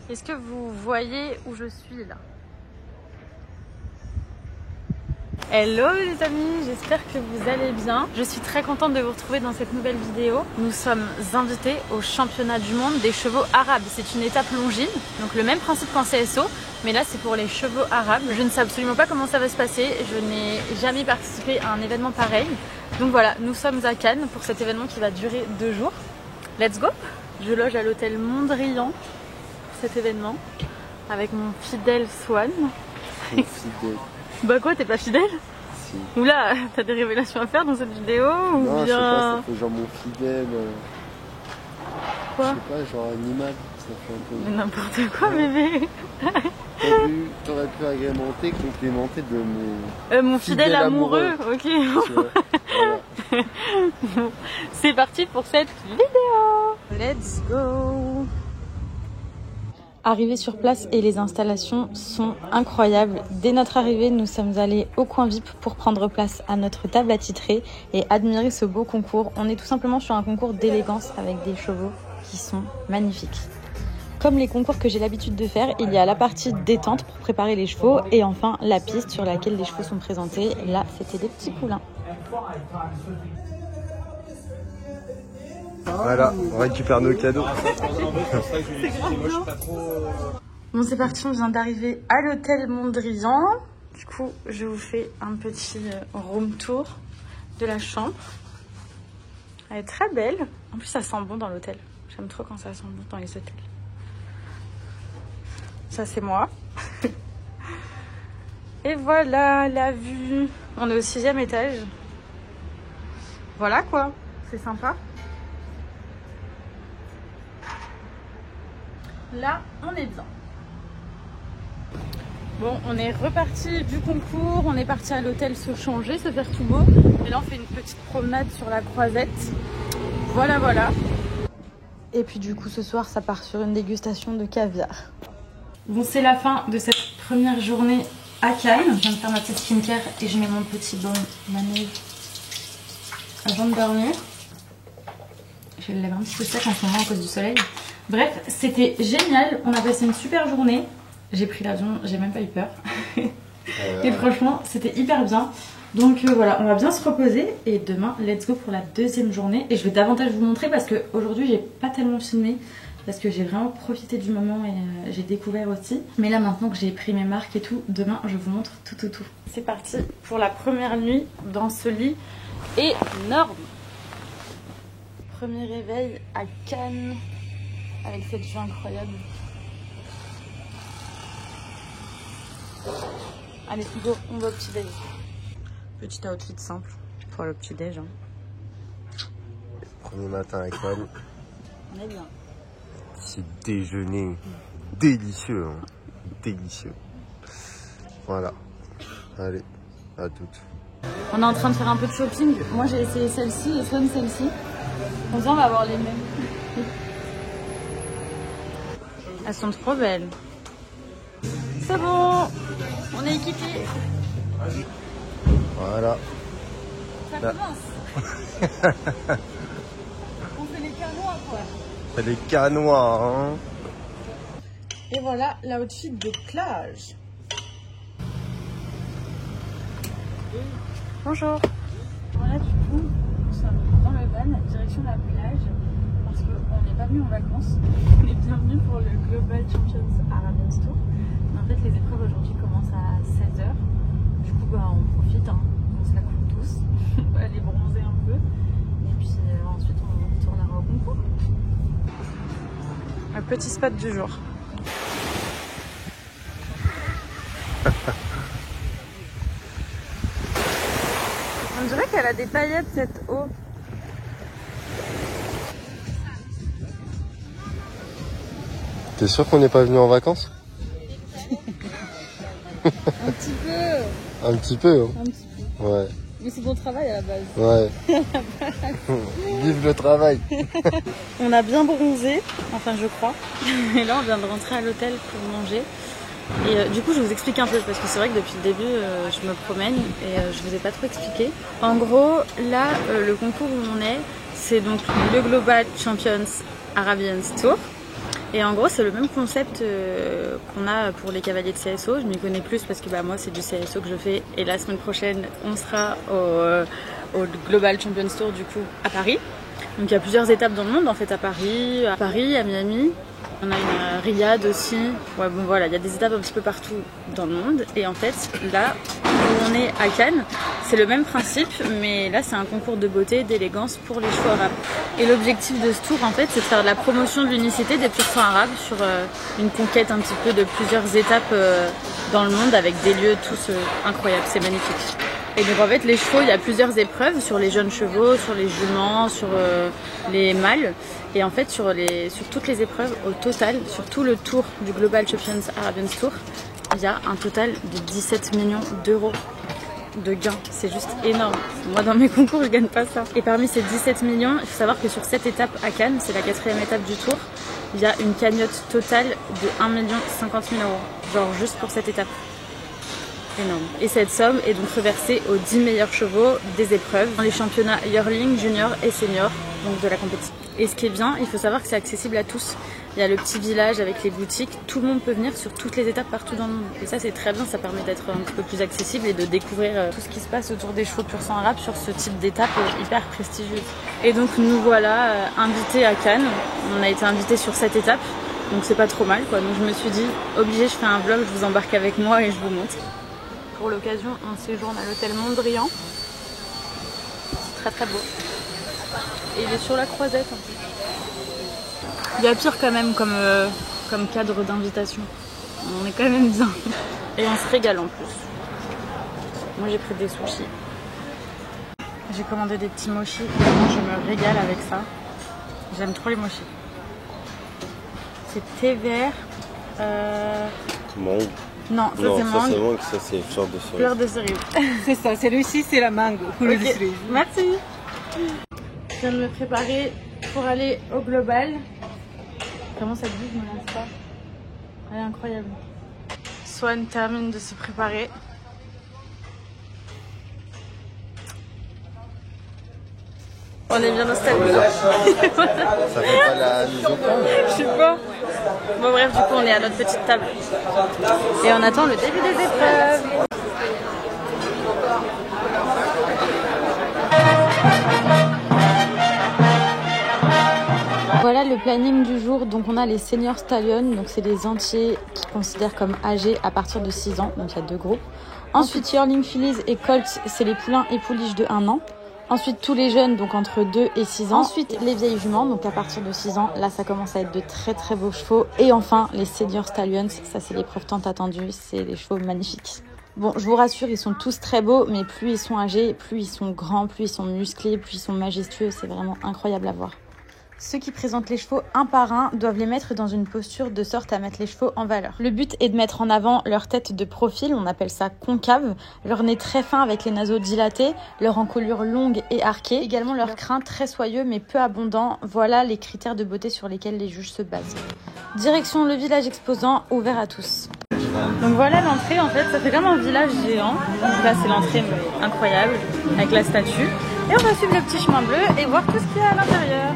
Est-ce que vous voyez où je suis là? Hello les amis, j'espère que vous allez bien. Je suis très contente de vous retrouver dans cette nouvelle vidéo. Nous sommes invités au championnat du monde des chevaux arabes. C'est une étape longine, donc le même principe qu'en CSO, mais là c'est pour les chevaux arabes. Je ne sais absolument pas comment ça va se passer, je n'ai jamais participé à un événement pareil. Donc voilà, nous sommes à Cannes pour cet événement qui va durer 2 jours. Let's go! Je loge à l'hôtel Mondrian pour cet événement avec mon fidèle Swan. Fidèle. Bah quoi, t'es pas fidèle? Si. Oula, t'as des révélations à faire dans cette vidéo ou non, bien... je sais pas, ça fait genre mon fidèle. Quoi? Je sais pas, genre animal, ça fait un peu... Mais n'importe quoi, bébé. T'aurais pu agrémenter, complémenter de mes... mon fidèle amoureux, ok. Voilà. Bon, c'est parti pour cette vidéo. Let's go. Arrivée sur place et les installations sont incroyables. Dès notre arrivée, nous sommes allés au coin VIP pour prendre place à notre table attitrée et admirer ce beau concours. On est tout simplement sur un concours d'élégance avec des chevaux qui sont magnifiques. Comme les concours que j'ai l'habitude de faire, il y a la partie détente pour préparer les chevaux et enfin la piste sur laquelle les chevaux sont présentés. Là, c'était des petits poulains. Voilà, on récupère nos cadeaux. Bon, c'est parti, on vient d'arriver à l'hôtel Mondrian. Du coup, je vous fais un petit room tour de la chambre. Elle est très belle. En plus, ça sent bon dans l'hôtel. J'aime trop quand ça sent bon dans les hôtels. Ça, c'est moi. Et voilà la vue. On est au 6e étage. Voilà quoi, c'est sympa. Là, on est bien. Bon, on est reparti du concours, on est parti à l'hôtel se changer, se faire tout beau. Et là, on fait une petite promenade sur la Croisette. Voilà, voilà. Et puis du coup, ce soir, ça part sur une dégustation de caviar. Bon, c'est la fin de cette première journée à Cannes. Je viens de faire ma petite skincare et je mets mon petit baume Manège avant de dormir. Je le lève un petit peu sec en ce moment à cause du soleil. Bref, c'était génial, on a passé une super journée. J'ai pris l'avion, j'ai même pas eu peur. Et franchement, c'était hyper bien. Donc voilà, on va bien se reposer. Et demain, let's go pour la 2e journée. Et je vais davantage vous montrer parce qu'aujourd'hui, j'ai pas tellement filmé. Parce que j'ai vraiment profité du moment et j'ai découvert aussi. Mais là, maintenant que j'ai pris mes marques et tout, demain, je vous montre tout. C'est parti pour la première nuit dans ce lit énorme. Premier réveil à Cannes. Avec cette vue incroyable. Allez, go, on va au petit déj. Petit outfit simple pour le petit déj. Hein. Premier matin avec Paul. On est bien. Petit déjeuner délicieux. Hein. Délicieux. Voilà. Allez, à toutes. On est en train de faire un peu de shopping. Moi j'ai essayé celle-ci et Swan celle-ci. Comme ça on va avoir les mêmes. Elles sont trop belles. C'est bon, on est équipés. Voilà. Ça commence. On fait les canois quoi. C'est les canois, hein. Et voilà l'outfit de plage. Bonjour. Voilà du coup, nous sommes dans le van, direction la plage. Parce qu'on n'est pas venu en vacances, on est bien venu pour le Global Champions Arabian Tour. Mais en fait, les épreuves aujourd'hui commencent à 16h. Du coup, bah, on profite, hein. On se la coule tous, on va aller bronzer un peu. Et puis ensuite, on retournera au concours. Un petit spot du jour. On dirait qu'elle a des paillettes cette eau. T'es sûr qu'on n'est pas venu en vacances? Un petit peu. Un petit peu, hein. Un petit peu. Ouais. Mais c'est pour le travail à la base. Ouais. Vive le travail. On a bien bronzé, enfin je crois. Et là on vient de rentrer à l'hôtel pour manger. Et du coup je vous explique un peu parce que c'est vrai que depuis le début je me promène et je vous ai pas trop expliqué. En gros là le concours où on est c'est donc le Global Champions Arabians Tour. Et en gros, c'est le même concept qu'on a pour les cavaliers de CSO. Je m'y connais plus parce que moi, c'est du CSO que je fais. Et la semaine prochaine, on sera au Global Champions Tour, du coup, à Paris. Donc il y a plusieurs étapes dans le monde, en fait, à Paris, à Miami. On a une à Riyad aussi. Ouais, bon voilà, il y a des étapes un petit peu partout dans le monde. Et en fait, là où on est à Cannes, c'est le même principe, mais là c'est un concours de beauté, d'élégance pour les chevaux arabes. Et l'objectif de ce tour, en fait, c'est de faire de la promotion de l'unicité des pur sang arabes sur une conquête un petit peu de plusieurs étapes dans le monde avec des lieux tous incroyables. C'est magnifique. Et donc en fait les chevaux, il y a plusieurs épreuves sur les jeunes chevaux, sur les juments, sur les mâles. Et en fait sur toutes les épreuves au total, sur tout le tour du Global Champions Arabians Tour, il y a un total de 17 millions d'euros de gains. C'est juste énorme. Moi dans mes concours je gagne pas ça. Et parmi ces 17 millions, il faut savoir que sur cette étape à Cannes, c'est la 4e étape du tour, il y a une cagnotte totale de 1 50 000 euros. Genre juste pour cette étape. Énorme. Et cette somme est donc reversée aux 10 meilleurs chevaux des épreuves dans les championnats yearling, junior et senior, donc de la compétition. Et ce qui est bien, il faut savoir que c'est accessible à tous. Il y a le petit village avec les boutiques, tout le monde peut venir sur toutes les étapes partout dans le monde. Et ça c'est très bien, ça permet d'être un petit peu plus accessible et de découvrir tout ce qui se passe autour des chevaux pur sang arabe sur ce type d'étape hyper prestigieuse. Et donc nous voilà invités à Cannes, on a été invités sur cette étape, donc c'est pas trop mal quoi. Donc je me suis dit, obligé, je fais un vlog, je vous embarque avec moi et je vous montre. Pour l'occasion, on séjourne à l'hôtel Mondrian. C'est très très beau. Et il est sur la croisette en plus. Il y a pire quand même comme cadre d'invitation. On est quand même bien. Et on se régale en plus. Moi j'ai pris des sushis. J'ai commandé des petits mochis. Vraiment, je me régale avec ça. J'aime trop les mochis. C'est thé vert. Mangue. Non, ça c'est mangue. Ça c'est mangue, ça c'est fleur de cerise. Fleur de cerise. C'est ça, celui-ci c'est la mangue. Okay. Merci. Je viens de me préparer pour aller au global. Comment ça te dit, je me lance pas. Elle est incroyable. Swan termine de se préparer. On est bien installés. Ça fait pas la mise au point. Je sais pas. Bon bref, du coup on est à notre petite table. Et on attend le début des épreuves. Voilà le planning du jour. Donc on a les senior stallions, donc c'est les entiers qui considèrent comme âgés à partir de 6 ans. Donc il y a 2 groupes. Ensuite yearling fillies et colts, c'est les poulains et pouliches de 1 an. Ensuite, tous les jeunes, donc entre 2 et 6 ans. Ensuite, les vieilles juments, donc à partir de 6 ans. Là, ça commence à être de très très beaux chevaux. Et enfin, les senior stallions, ça c'est l'épreuve tant attendue. C'est des chevaux magnifiques. Bon, je vous rassure, ils sont tous très beaux, mais plus ils sont âgés, plus ils sont grands, plus ils sont musclés, plus ils sont majestueux. C'est vraiment incroyable à voir. Ceux qui présentent les chevaux un par un doivent les mettre dans une posture de sorte à mettre les chevaux en valeur. Le but est de mettre en avant leur tête de profil, on appelle ça concave, leur nez très fin avec les naseaux dilatés, leur encolure longue et arquée, également leur crin très soyeux mais peu abondant. Voilà les critères de beauté sur lesquels les juges se basent. Direction le village exposant, ouvert à tous. Donc voilà l'entrée, en fait, ça fait comme un village géant. Donc là c'est l'entrée incroyable avec la statue. Et on va suivre le petit chemin bleu et voir tout ce qu'il y a à l'intérieur.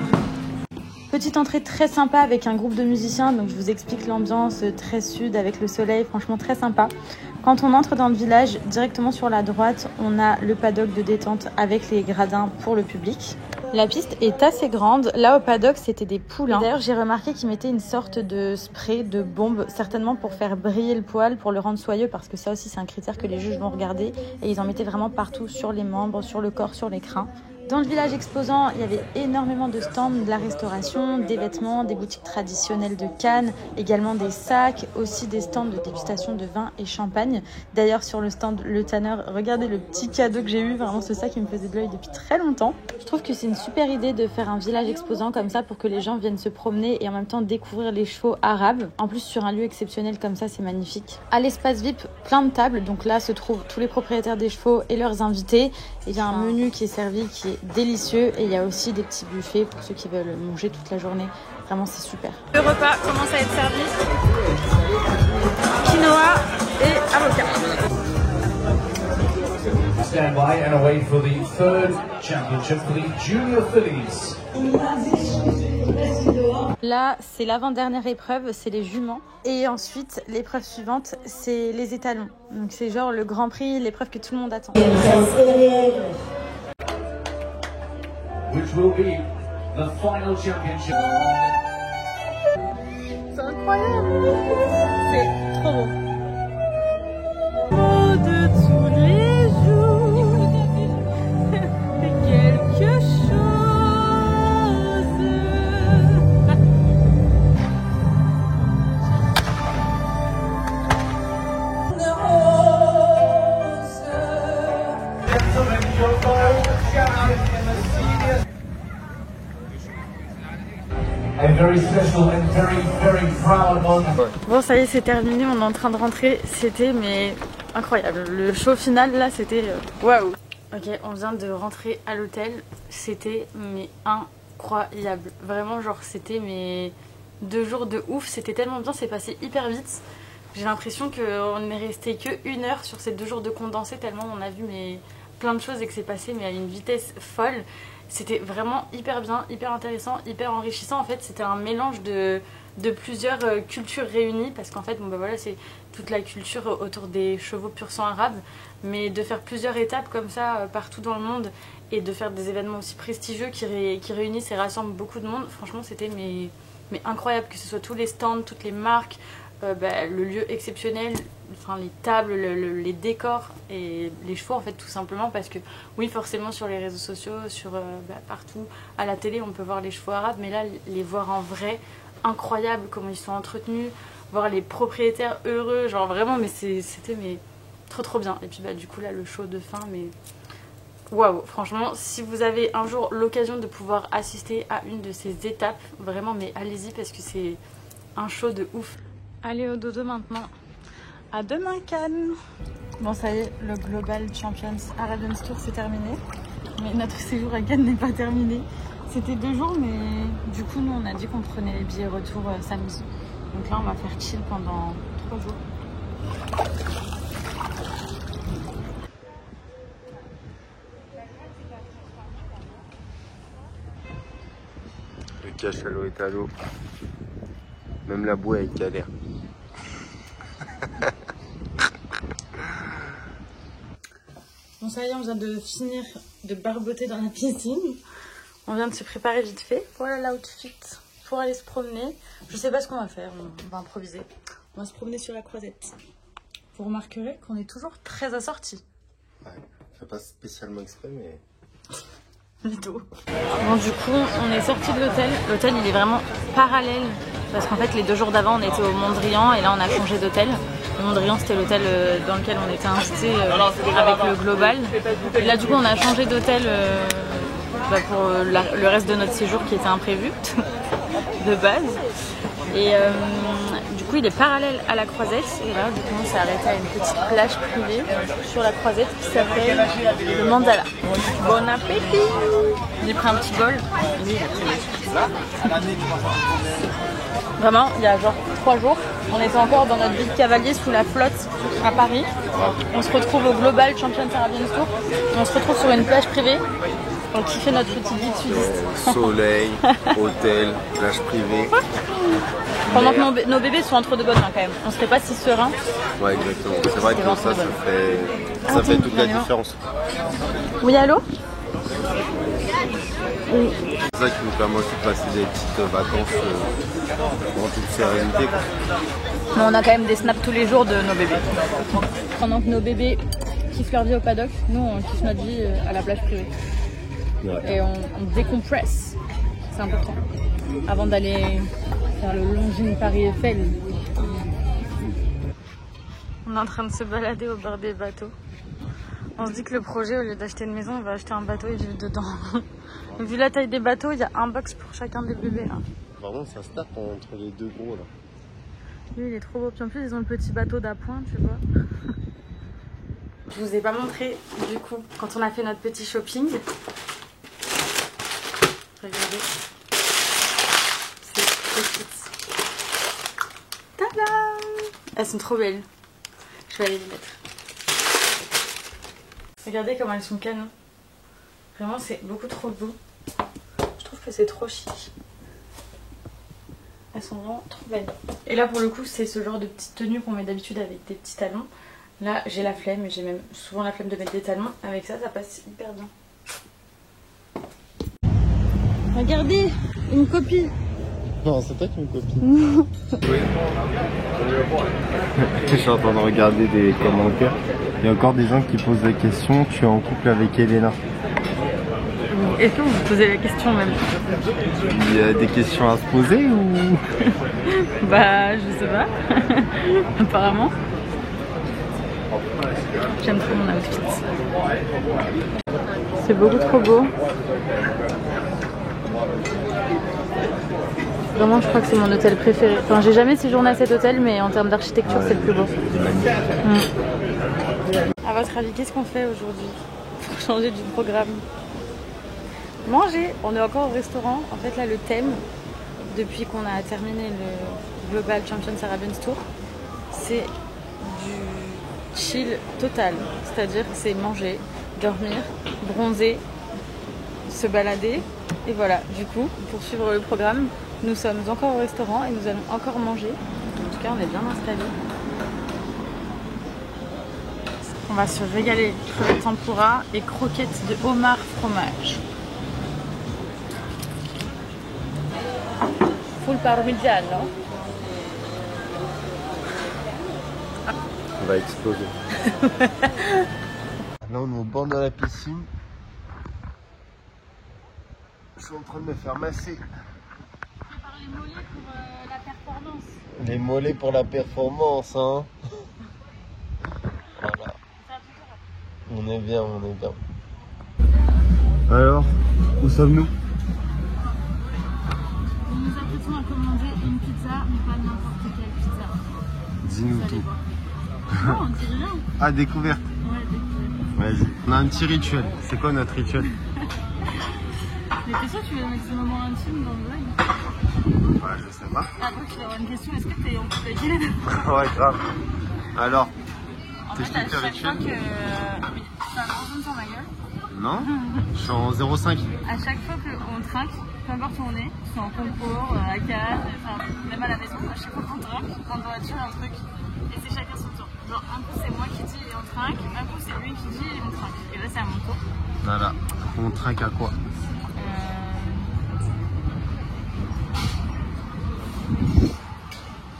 Petite entrée très sympa avec un groupe de musiciens, donc je vous explique l'ambiance très sud avec le soleil, franchement très sympa. Quand on entre dans le village, directement sur la droite, on a le paddock de détente avec les gradins pour le public. La piste est assez grande, là au paddock c'était des poulains. D'ailleurs j'ai remarqué qu'ils mettaient une sorte de spray, de bombe, certainement pour faire briller le poil, pour le rendre soyeux, parce que ça aussi c'est un critère que les juges vont regarder. Et ils en mettaient vraiment partout, sur les membres, sur le corps, sur les crins. Dans le village exposant, il y avait énormément de stands de la restauration, des vêtements, des boutiques traditionnelles de Cannes, également des sacs, aussi des stands de dégustation de vin et champagne. D'ailleurs, sur le stand Le Tanner, regardez le petit cadeau que j'ai eu, vraiment ce sac qui me faisait de l'œil depuis très longtemps. Je trouve que c'est une super idée de faire un village exposant comme ça pour que les gens viennent se promener et en même temps découvrir les chevaux arabes. En plus, sur un lieu exceptionnel comme ça, c'est magnifique. À l'espace VIP, plein de tables, donc là se trouvent tous les propriétaires des chevaux et leurs invités. Il y a un menu qui est servi qui est délicieux et il y a aussi des petits buffets pour ceux qui veulent manger toute la journée. Vraiment, c'est super. Le repas commence à être servi. Quinoa et avocat. Stand by and await for the third championship for the junior fillies. Là, c'est l'avant-dernière épreuve, c'est les juments. Et ensuite, l'épreuve suivante, c'est les étalons. Donc c'est genre le Grand Prix, l'épreuve que tout le monde attend. Which will be the final championship. C'est incroyable. C'est trop beau. Oh, de tous les jours, quelque chose. Gentlemen, your world champion in the senior. A very special and very proud moment. Bon, ça y est, c'est terminé, on est en train de rentrer. C'était mais incroyable. Le show final là, c'était waouh. Ok, on vient de rentrer à l'hôtel. C'était mais incroyable. Vraiment, genre, c'était mais 2 jours de ouf. C'était tellement bien, c'est passé hyper vite. J'ai l'impression qu'on n'est resté que 1 heure sur ces 2 jours de condensé, tellement on a vu mais plein de choses et que c'est passé mais à une vitesse folle. C'était vraiment hyper bien, hyper intéressant, hyper enrichissant. En fait, c'était un mélange de plusieurs cultures réunies, parce qu'en fait, bon, bah voilà, c'est toute la culture autour des chevaux pur sang arabes, mais de faire plusieurs étapes comme ça partout dans le monde et de faire des événements aussi prestigieux qui réunissent et rassemblent beaucoup de monde, franchement, c'était mais incroyable, que ce soit tous les stands, toutes les marques, le lieu exceptionnel, enfin les tables, les décors et les chevaux en fait, tout simplement, parce que oui, forcément sur les réseaux sociaux, sur partout à la télé on peut voir les chevaux arabes, mais là les voir en vrai, incroyable comment ils sont entretenus, voir les propriétaires heureux, genre vraiment, mais c'était mais trop bien. Et puis du coup là le show de fin, mais waouh, franchement, si vous avez un jour l'occasion de pouvoir assister à une de ces étapes, vraiment, mais allez-y, parce que c'est un show de ouf. Allez au dodo maintenant. À demain Cannes. Bon, ça y est, le Global Champions Arabian Tour c'est terminé. Mais notre séjour à Cannes n'est pas terminé. C'était 2 jours, mais du coup nous on a dit qu'on prenait les billets retour samedi. Donc là on va faire chill pendant 3 jours. Le cachalot est à l'eau. Même la bouée est galère. Bon, ça y est, on vient de finir de barboter dans la piscine. On vient de se préparer vite fait. Voilà l'outfit pour aller se promener. Je sais pas ce qu'on va faire, on va improviser. On va se promener sur la Croisette. Vous remarquerez qu'on est toujours très assortis. Ouais, je fais pas spécialement exprès, mais... Mytho. Bon, du coup, on est sorti de l'hôtel. L'hôtel, il est vraiment parallèle. Parce qu'en fait, les 2 jours d'avant, on était au Mondrian et là, on a changé d'hôtel. Le Mondrian, c'était l'hôtel dans lequel on était invité avec le Global. Et là, du coup, on a changé d'hôtel pour le reste de notre séjour qui était imprévu de base. Et du coup, il est parallèle à la Croisette. Et là, du coup, on s'est arrêté à une petite plage privée sur la Croisette qui s'appelle le Mandala. Bon appétit! J'ai pris un petit bol. Oui, vraiment, il y a genre 3 jours, on était encore dans notre vie de cavalier sous la flotte à Paris. On se retrouve au Global Champions Arabian Tour. On se retrouve sur une plage privée. On kiffait notre petit guide sudiste. Soleil, hôtel, plage privée. Pendant que nos bébés sont entre de bonnes mains quand même. On serait pas si serein. Ouais, exactement. C'est vrai que ça fait toute la différence. Oui, allô? Oui. C'est ça qui nous permet aussi de passer des petites vacances en toute sérénité. Mais on a quand même des snaps tous les jours de nos bébés. Pendant que nos bébés kiffent leur vie au paddock, nous on kiffe notre vie à la plage privée. Ouais. Et on décompresse, c'est important. Avant d'aller faire le Longines Paris-Eiffel. On est en train de se balader au bord des bateaux. On se dit que le projet, au lieu d'acheter une maison, on va acheter un bateau et vivre dedans. Vu la taille des bateaux, il y a un box pour chacun des bébés là. Vraiment, ça se tape entre les 2 gros là. Lui, il est trop beau. Puis en plus, ils ont le petit bateau d'appoint, tu vois. Je vous ai pas montré du coup quand on a fait notre petit shopping. Regardez. Ces petites. Tada! Elles sont trop belles. Je vais aller les mettre. Regardez comment elles sont canon. Vraiment, c'est beaucoup trop beau. Je trouve que c'est trop chic. Elles sont vraiment trop belles. Et là pour le coup c'est ce genre de petite tenue qu'on met d'habitude avec des petits talons. Là j'ai la flemme et j'ai même souvent la flemme de mettre des talons. Avec ça, ça passe hyper bien. Regardez, une copie. Non, c'est toi qui me copie. Je suis en train de regarder des commentaires. Il y a encore des gens qui posent des questions. Tu es en couple avec Elena? Est-ce que vous vous posez la question même? Il y a des questions à se poser ou? Bah je sais pas. Apparemment. J'aime trop mon outfit. C'est beaucoup trop beau. Vraiment je crois que c'est mon hôtel préféré. Enfin j'ai jamais séjourné à cet hôtel mais en termes d'architecture c'est le plus beau. À votre avis qu'est-ce qu'on fait aujourd'hui pour changer du programme? Manger. On est encore au restaurant. En fait là le thème depuis qu'on a terminé le Global Champions Arabians Tour c'est du chill total. C'est-à-dire que c'est manger, dormir, bronzer, se balader et voilà. Du coup pour suivre le programme nous sommes encore au restaurant et nous allons encore manger. En tout cas, on est bien installés. On va se régaler. Crevettes tempura et croquettes de homard fromage. Full parmigiano. On va exploser. Là, on est au bord de la piscine. Je suis en train de me faire masser. Les mollets pour la performance. Les mollets pour la performance, hein. Voilà. On est bien, on est bien. Alors, où sommes-nous? Nous nous apprêtons à commander une pizza, mais pas n'importe quelle pizza. Dis-nous tout. Non, on dit rien. Ah, découverte. Ouais, découverte. Vas-y. On a un petit rituel. C'est quoi notre rituel? Mais t'es sûr que tu veux mettre ce moment intime dans le vlog? Ouais, je sais pas. Après, je vais avoir une question. Est-ce que t'es en couple avec Hélène? Ouais, grave. Alors, En fait, à t'expliques le chaque fois rituel? que... Oui, t'as un grand sur ma gueule. Non, je suis en 0,5. À chaque fois qu'on trinque, peu importe où on est, que ce soit en concours, à Cannes, enfin même à la maison, à chaque fois qu'on trinque, on doit dire un truc. Et c'est chacun son tour. Genre un coup c'est moi qui dis et on trinque, un coup c'est lui qui dit et on trinque. Et là c'est à mon tour. Voilà. On trinque à quoi?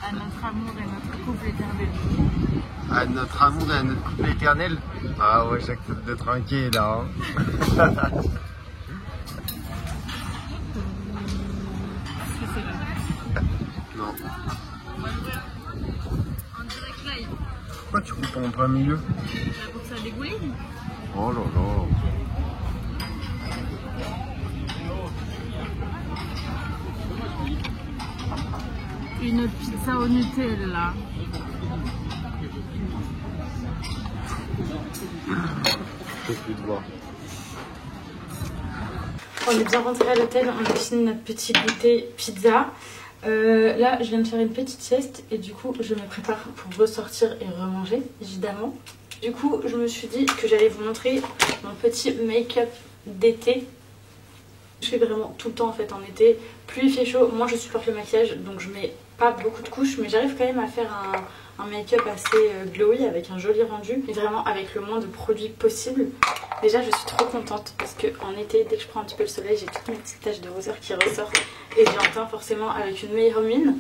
À notre amour et notre couple éternel. À notre amour et à notre couple éternel? Ah ouais, j'accepte de trinquer là. Hein. Non. En direct live. Pourquoi tu coupes en plein milieu? Pour que ça dégouline. Oh là là. Une pizza au Nutella. Je peux plus te voir. On est bien rentré à l'hôtel, on a fini notre petit goûter pizza. Là, je viens de faire une petite sieste et du coup, je me prépare pour ressortir et remanger, évidemment. Du coup, je me suis dit que j'allais vous montrer mon petit make-up d'été. Je fais vraiment tout le temps en fait en été. Plus il fait chaud, moins je supporte le maquillage, donc je mets pas beaucoup de couches, mais j'arrive quand même à faire un make-up assez glowy avec un joli rendu, mais vraiment avec le moins de produits possible. Déjà je suis trop contente parce qu'en été, dès que je prends un petit peu le soleil, j'ai toutes mes petites taches de roseur qui ressortent et j'ai un teint forcément avec une meilleure mine.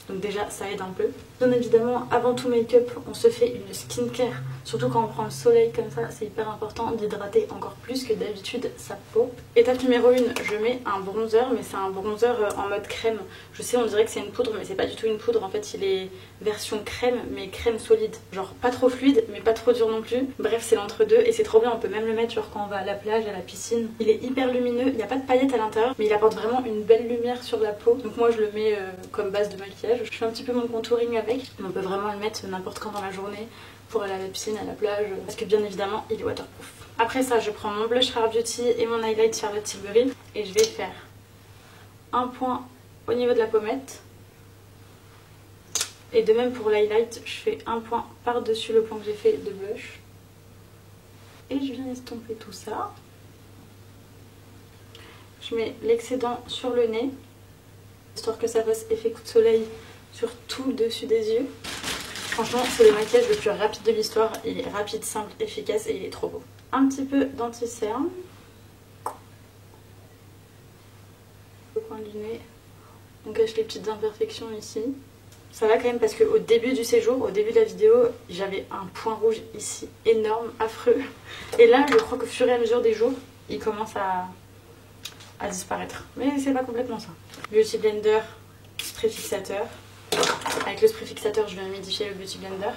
Donc déjà ça aide un peu. Bien évidemment, avant tout make-up, on se fait une skincare. Surtout quand on prend le soleil comme ça, c'est hyper important d'hydrater encore plus que d'habitude sa peau. Étape numéro 1, je mets un bronzer, mais c'est un bronzer en mode crème. Je sais, on dirait que c'est une poudre, mais c'est pas du tout une poudre. En fait, il est version crème, mais crème solide. Genre pas trop fluide, mais pas trop dur non plus. Bref, c'est l'entre-deux et c'est trop bien. On peut même le mettre genre quand on va à la plage, à la piscine. Il est hyper lumineux, il n'y a pas de paillettes à l'intérieur, mais il apporte vraiment une belle lumière sur la peau. Donc moi, je le mets comme base de maquillage. Je fais un petit peu mon contouring avec. On peut vraiment le mettre n'importe quand dans la journée pour aller à la piscine, à la plage, parce que bien évidemment il est waterproof. Après ça, je prends mon blush Rare Beauty et mon highlight Charlotte Tilbury et je vais faire un point au niveau de la pommette. Et de même pour l'highlight, je fais un point par-dessus le point que j'ai fait de blush. Et je viens estomper tout ça. Je mets l'excédent sur le nez. Histoire que ça fasse effet coup de soleil sur tout le dessus des yeux. Franchement, c'est le maquillage le plus rapide de l'histoire. Il est rapide, simple, efficace et il est trop beau. Un petit peu d'anti-cerne. Au coin du nez. On cache les petites imperfections ici. Ça va quand même parce qu'au début du séjour, au début de la vidéo, j'avais un point rouge ici énorme, affreux. Et là, je crois qu'au fur et à mesure des jours, il commence à disparaître. Mais c'est pas complètement ça. Beauty Blender, spray fixateur. Avec le spray fixateur, je viens humidifier le Beauty Blender.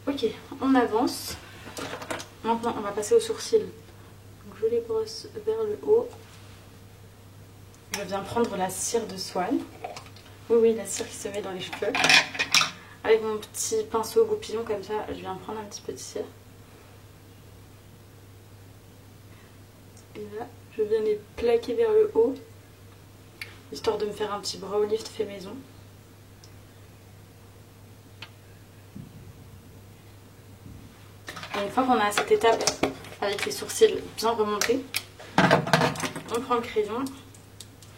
Ok, on avance. Maintenant, on va passer aux sourcils. Donc, je les brosse vers le haut. Je viens prendre la cire de Swan. Oui, la cire qui se met dans les cheveux. Avec mon petit pinceau goupillon comme ça, je viens prendre un petit peu de cire. Et là, je viens les plaquer vers le haut, histoire de me faire un petit brow lift fait maison. Et une fois qu'on a cette étape avec les sourcils bien remontés, on prend le crayon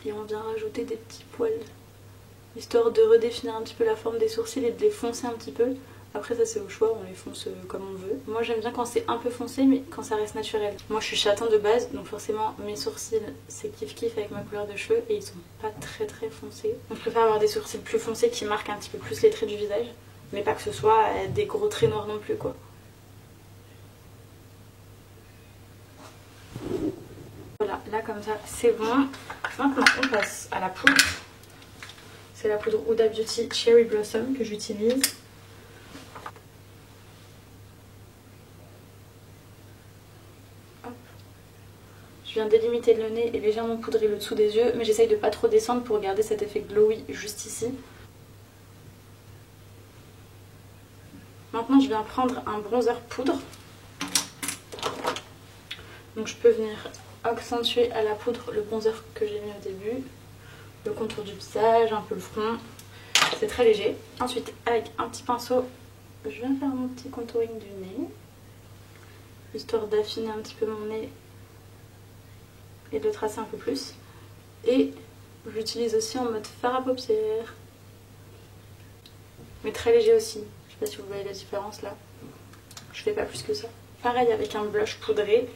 et on vient rajouter des petits poils, histoire de redéfinir un petit peu la forme des sourcils et de les foncer un petit peu. Après ça c'est au choix, on les fonce comme on veut. Moi j'aime bien quand c'est un peu foncé mais quand ça reste naturel. Moi je suis châtain de base donc forcément mes sourcils c'est kiff kiff avec ma couleur de cheveux et ils sont pas très foncés. Donc je préfère avoir des sourcils plus foncés qui marquent un petit peu plus les traits du visage. Mais pas que ce soit des gros traits noirs non plus quoi. Voilà, là comme ça c'est bon. Maintenant on passe à la poudre. C'est la poudre Huda Beauty Cherry Blossom que j'utilise. Je viens délimiter le nez et légèrement poudrer le dessous des yeux, mais j'essaye de pas trop descendre pour garder cet effet glowy juste ici. Maintenant je viens prendre un bronzer poudre. Donc je peux venir accentuer à la poudre le bronzer que j'ai mis au début. Le contour du visage, un peu le front. C'est très léger. Ensuite avec un petit pinceau, je viens faire mon petit contouring du nez. Histoire d'affiner un petit peu mon nez et de le tracer un peu plus. Et j'utilise aussi en mode fard à paupières. Mais très léger aussi. Je sais pas si vous voyez la différence là. Je fais pas plus que ça. Pareil avec un blush poudré.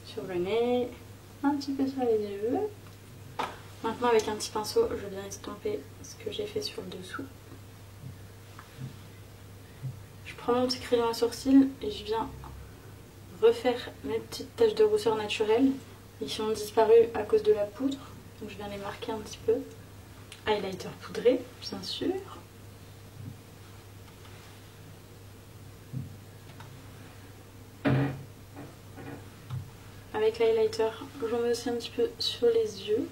Sur le nez. Un petit peu sur les yeux. Maintenant avec un petit pinceau, je viens estomper ce que j'ai fait sur le dessous. Je prends mon petit crayon à sourcils et je viens refaire mes petites taches de rousseur naturelles qui ont disparu à cause de la poudre. Donc je viens les marquer un petit peu. Highlighter poudré, bien sûr. Avec l'highlighter, j'en mets aussi un petit peu sur les yeux.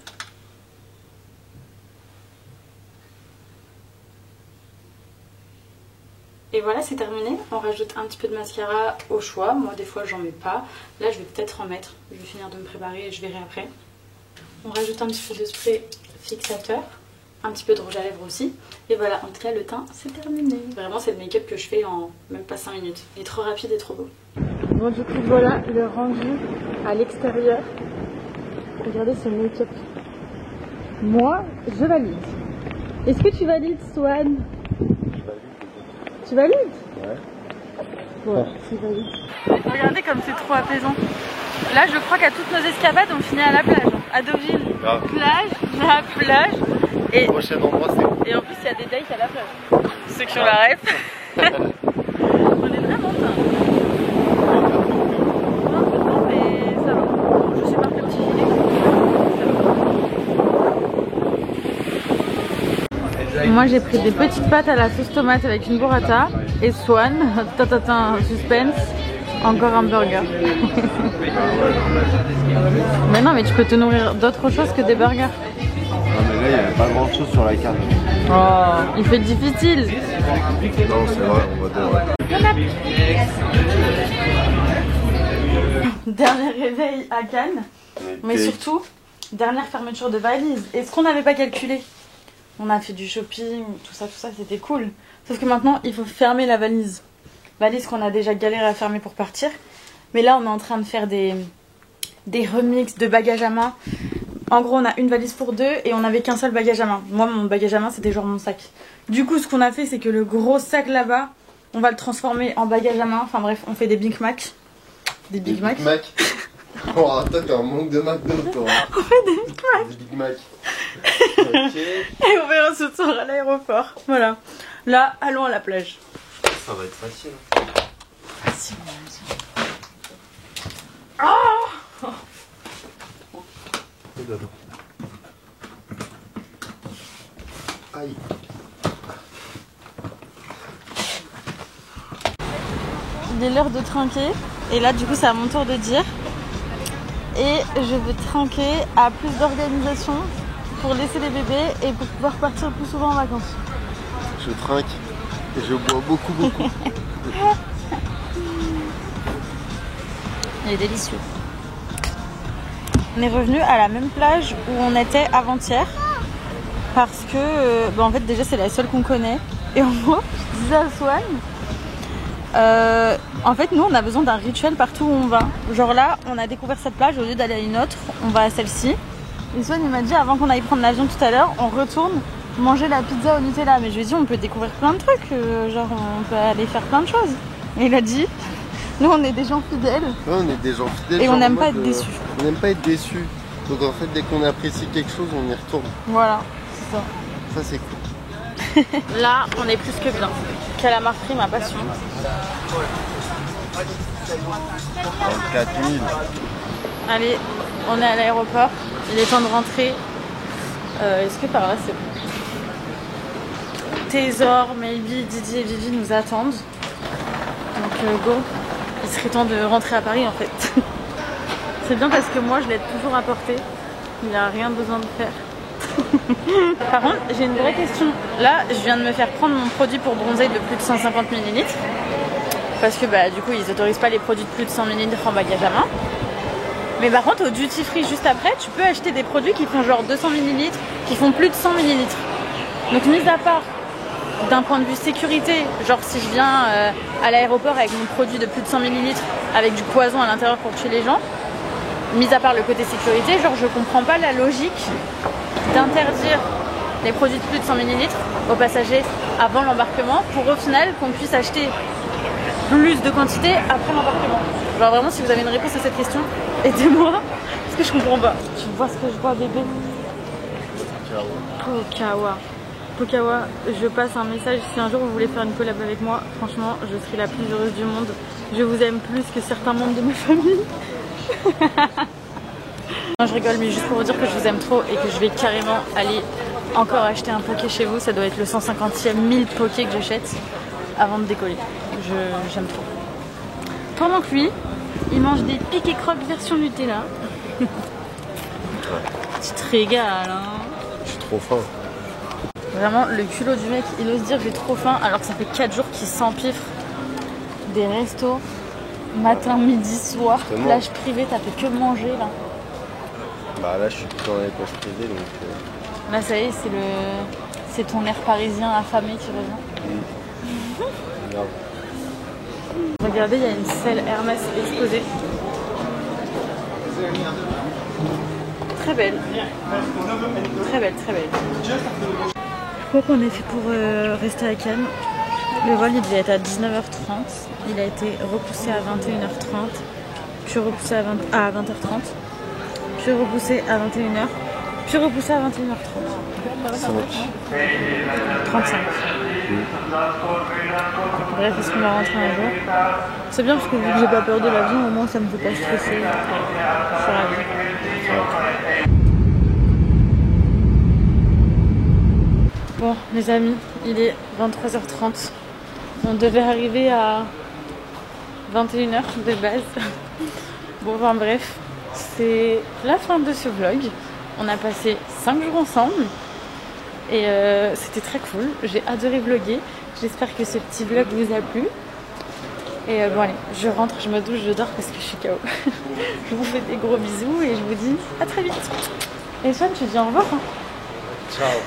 Et voilà, c'est terminé. On rajoute un petit peu de mascara au choix. Moi, des fois, j'en mets pas. Là, je vais peut-être en mettre. Je vais finir de me préparer et je verrai après. On rajoute un petit peu de spray fixateur. Un petit peu de rouge à lèvres aussi. Et voilà, en tout cas, le teint, c'est terminé. Vraiment, c'est le make-up que je fais en même pas 5 minutes. Il est trop rapide et trop beau. Bon, du coup, voilà le rendu à l'extérieur. Regardez ce make-up. Moi, je valide. Est-ce que tu valides, Swan ? Tu valides? Ouais. Ouais, tu valides. Regardez comme c'est trop apaisant. Là, je crois qu'à toutes nos escapades, on finit à la plage. À Deauville, plage, la plage. Et le prochain endroit, c'est... Et en plus, il y a des dates à la plage. Ceux qui ont la ref. On est vraiment bien. Un peu de temps, mais ça va. Je suis marqué le petit gilet. Moi j'ai pris des petites pâtes à la sauce tomate avec une burrata et Swan, suspense, encore un burger. Mais non, mais tu peux te nourrir d'autres choses que des burgers. Non mais là il n'y avait pas grand chose sur la carte. Oh, il fait difficile. Non c'est vrai, on va devoir. Dernier réveil à Cannes, mais surtout dernière fermeture de valise. Est-ce qu'on n'avait pas calculé On a fait du shopping, tout ça, c'était cool. Sauf que maintenant, il faut fermer la valise. Valise qu'on a déjà galéré à fermer pour partir. Mais là, on est en train de faire des remixes de bagages à main. En gros, on a une valise pour 2 et on n'avait qu'un seul bagage à main. Moi, mon bagage à main, c'était genre mon sac. Du coup, ce qu'on a fait, c'est que le gros sac là-bas, on va le transformer en bagage à main. Enfin bref, on fait des Big Mac. Des Big Mac. Oh, toi, t'as un manque de McDo, toi. On fait des Big Mac. Des Big Mac. Ok. Et on verra ce soir à l'aéroport. Voilà. Là, allons à la plage. Ça va être facile. Facile. Oh, Aïe. il est l'heure de trinquer. Et là, du coup, c'est à mon tour de dire. Et je veux trinquer à plus d'organisation pour laisser les bébés et pour pouvoir partir plus souvent en vacances. Je trinque et je bois beaucoup. Il est délicieux. On est revenu à la même plage où on était avant-hier. Parce que, en fait, déjà, c'est la seule qu'on connaît. Et en gros, je disais à Swan, en fait, nous, on a besoin d'un rituel partout où on va. Genre là, on a découvert cette plage, au lieu d'aller à une autre, on va à celle-ci. Et Swan, il m'a dit, avant qu'on aille prendre l'avion tout à l'heure, on retourne manger la pizza au Nutella. Mais je lui ai dit, on peut découvrir plein de trucs, genre on peut aller faire plein de choses. Et il a dit, nous, on est des gens fidèles. Ouais, on est des gens fidèles. Et on n'aime pas être déçus. On n'aime pas être déçus. Donc en fait, dès qu'on apprécie quelque chose, on y retourne. Voilà, c'est ça. Ça, c'est cool. Là, on est plus que bien. Calamar frit, ma passion. 24 000. Allez, on est à l'aéroport. Il est temps de rentrer. Est-ce que par là, c'est bon? Thésor, Maybe, Didi et Vivi nous attendent. Donc, go. Il serait temps de rentrer à Paris, en fait. C'est bien parce que moi, je l'aide toujours à porter. Il n'a rien besoin de faire. Par contre, j'ai une vraie question. Là, je viens de me faire prendre mon produit pour bronzer de plus de 150 ml. Parce que du coup, ils autorisent pas les produits de plus de 100 ml en bagage à main. Mais par contre, au duty free, juste après, tu peux acheter des produits qui font genre 200 ml, qui font plus de 100 ml. Donc, mis à part d'un point de vue sécurité, genre si je viens à l'aéroport avec mon produit de plus de 100 ml avec du poison à l'intérieur pour tuer les gens, mis à part le côté sécurité, genre je comprends pas la logique d'interdire les produits de plus de 100 ml aux passagers avant l'embarquement pour au final qu'on puisse acheter plus de quantité après l'embarquement. Genre vraiment, si vous avez une réponse à cette question, aidez-moi parce que je comprends pas. Tu vois ce que je vois, bébé? Pokawa, je passe un message. Si un jour vous voulez faire une collab avec moi, franchement, je serai la plus heureuse du monde. Je vous aime plus que certains membres de ma famille. Non, je rigole, mais juste pour vous dire que je vous aime trop et que je vais carrément aller encore acheter un poké chez vous. Ça doit être le 150e 1000 poké que j'achète avant de décoller. J'aime trop. Pendant que lui, il mange des piques et crocs version Nutella. Tu te régales, hein. Je suis trop faim. Vraiment, le culot du mec, il ose dire j'ai trop faim alors que ça fait 4 jours qu'il s'empiffre des restos, matin, midi, soir, Justement. plage privée, t'as fait que manger là. Bah là, je suis tout dans les poches privées, donc... Là, ça y est, c'est ton air parisien affamé qui revient. Grave. Regardez, il y a une selle Hermès exposée. Très belle. Très belle, très belle. Je crois qu'on est fait pour rester à Cannes. Le vol, il devait être à 19h30. Il a été repoussé à 21h30. Puis repoussé à 20h30. Puis repoussé à 21h. Puis repoussé à 21h30. 35. Bref, est-ce qu'on va rentrer un jour? C'est bien parce que vu que j'ai pas peur de l'avion, au moins ça me fait pas stresser. Je suis ravie. Bon, les amis, il est 23h30. On devait arriver à 21h de base. Bon, enfin bref, c'est la fin de ce vlog. On a passé 5 jours ensemble et c'était très cool. J'ai adoré vlogger. J'espère que ce petit vlog vous a plu. Et bon allez, je rentre, je me douche, je dors parce que je suis KO. Je vous fais des gros bisous et je vous dis à très vite. Et Swan, tu dis au revoir, hein. Ciao.